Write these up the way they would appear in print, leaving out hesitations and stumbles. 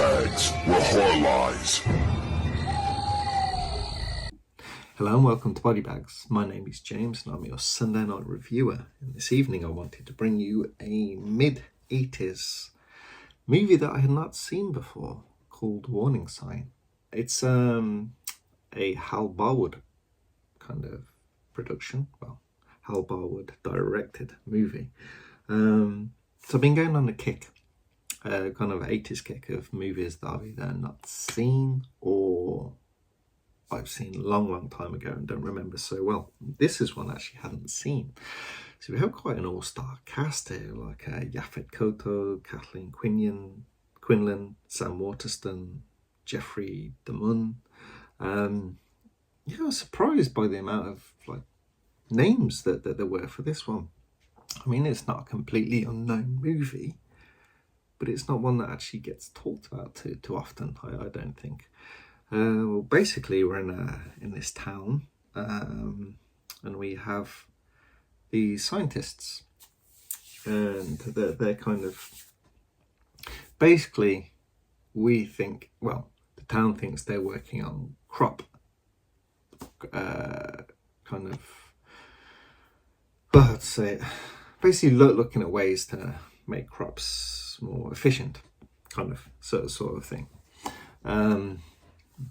bags were horror lies. Hello and welcome to Body Bags. My name is James and I'm your Sunday night reviewer. And this evening I wanted to bring you a mid-80s movie that I had not seen before called Warning Sign. It's a Hal Barwood kind of production. Well, Hal Barwood directed movie. So I've been going on a kick, kind of 80s kick of movies that I've either not seen or I've seen a long time ago and don't remember so well. This is one I actually hadn't seen. So we have quite an all-star cast here, like Yaphet Kotto, Kathleen Quinlan, Sam Waterston, Jeffrey DeMunn. I was surprised by the amount of names that there were for this one. I mean, it's not a completely unknown movie, but it's not one that actually gets talked about too often, I don't think. Well, basically, we're in this town, and we have the scientists, and they're kind of basically, we think, well, the town thinks they're working on crop, kind of, let's say it, basically looking at ways to make crops more efficient, kind of sort of thing.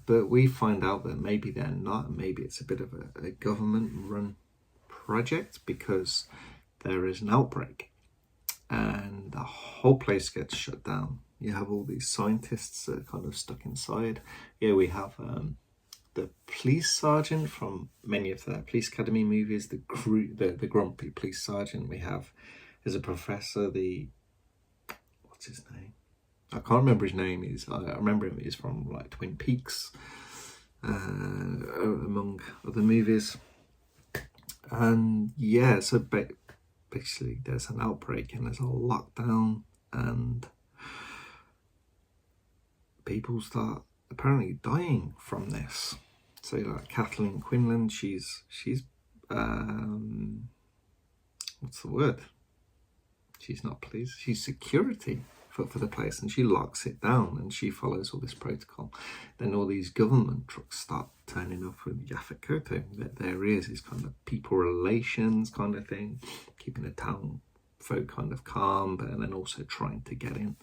But we find out that maybe they're not, maybe it's a bit of a government-run project because there is an outbreak and the whole place gets shut down. You have all these scientists that are kind of stuck inside. Yeah, we have the police sergeant from many of the Police Academy movies, the grumpy police sergeant. We have, as a professor, what's his name? I can't remember his name. I remember him. He's from like Twin Peaks, among other movies. And yeah, so basically there's an outbreak and there's a lockdown, and people start apparently dying from this. So like Kathleen Quinlan, she's what's the word? She's not police. She's security for the place, and she locks it down and she follows all this protocol. Then all these government trucks start turning up with Yaphet Kotto. There he is, his kind of people relations kind of thing, keeping the town folk kind of calm, but then also trying to get in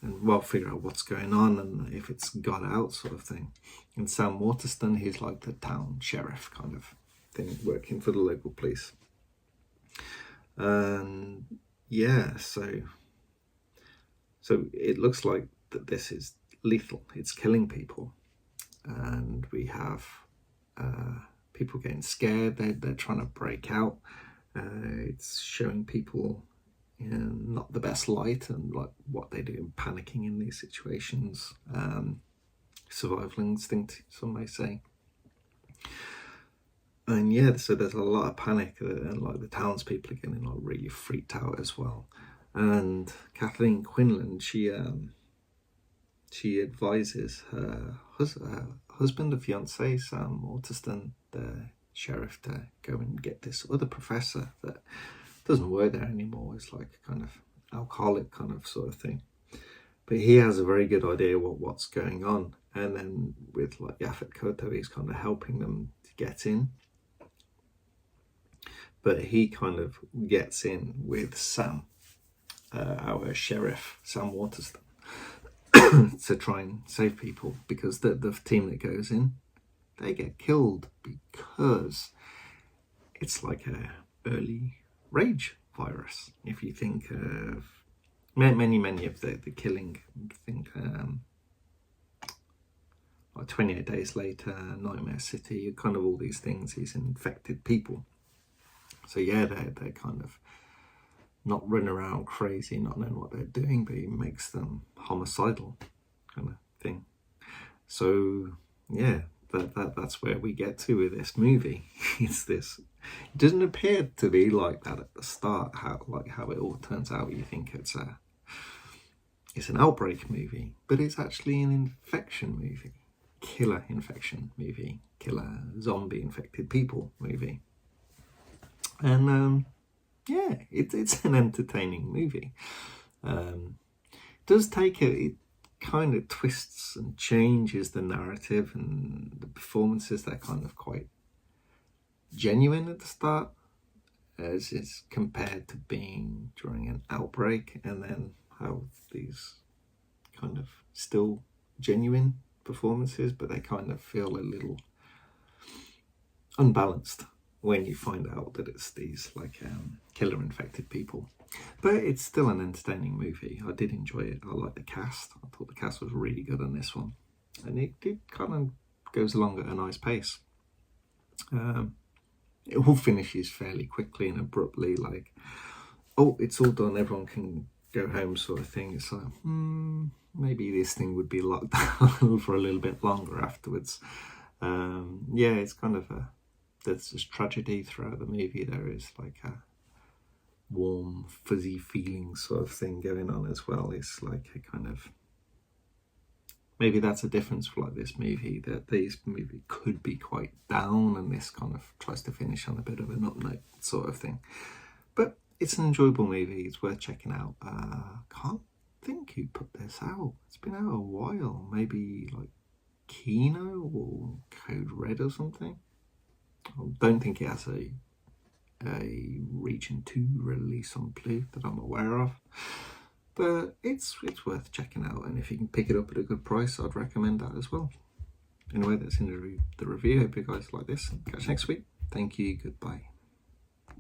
and figure out what's going on and if it's got out sort of thing. And Sam Waterston, he's like the town sheriff kind of thing, working for the local police. And yeah, so it looks like that this is lethal. It's killing people. And we have people getting scared. They're trying to break out. It's showing people not the best light and like what they do, panicking in these situations. Survival instinct, some may say. And yeah, so there's a lot of panic, and like the townspeople are getting like really freaked out as well. And Kathleen Quinlan, she advises her husband, the fiance, Sam Waterston, the sheriff, to go and get this other professor that doesn't work there anymore. It's like a kind of alcoholic kind of sort of thing. But he has a very good idea what's going on. And then with like Yaphet Kotto, he's kind of helping them to get in. But he kind of gets in with Sam, our sheriff, Sam Waterston, to try and save people, because the team that goes in, they get killed because it's like a early rage virus. If you think of many of the killing, think like 28 Days Later, Nightmare City, kind of all these things, these infected people. So yeah, they're kind of not running around crazy, not knowing what they're doing, but it makes them homicidal kind of thing. So yeah, that's where we get to with this movie. It's this. It doesn't appear to be like that at the start. How it all turns out. You think it's an outbreak movie, but it's actually an infection movie, killer infection movie, killer zombie infected people movie. And yeah, it's an entertaining movie. It does take it kind of twists and changes the narrative, and the performances, they're kind of quite genuine at the start, as is compared to being during an outbreak, and then how these kind of still genuine performances, but they kind of feel a little unbalanced when you find out that it's these like killer infected people. But it's still an entertaining movie. I did enjoy it. I like the cast. I thought the cast was really good on this one, and it kind of goes along at a nice pace. It all finishes fairly quickly and abruptly, like, oh, it's all done, everyone can go home sort of thing. It's like, maybe this thing would be locked down for a little bit longer afterwards. Yeah, it's kind of there's this tragedy throughout the movie. There is like a warm, fuzzy feeling sort of thing going on as well. It's like a kind of, maybe that's a difference for like this movie, that this movie could be quite down, and this kind of tries to finish on a bit of an up note sort of thing. But it's an enjoyable movie. It's worth checking out. Can't think who put this out. It's been out a while. Maybe like Kino or Code Red or something. I don't think it has a Region 2 release on Blue that I'm aware of. But it's worth checking out, and if you can pick it up at a good price, I'd recommend that as well. Anyway, that's in the review. Hope you guys like this. Catch you next week. Thank you. Goodbye.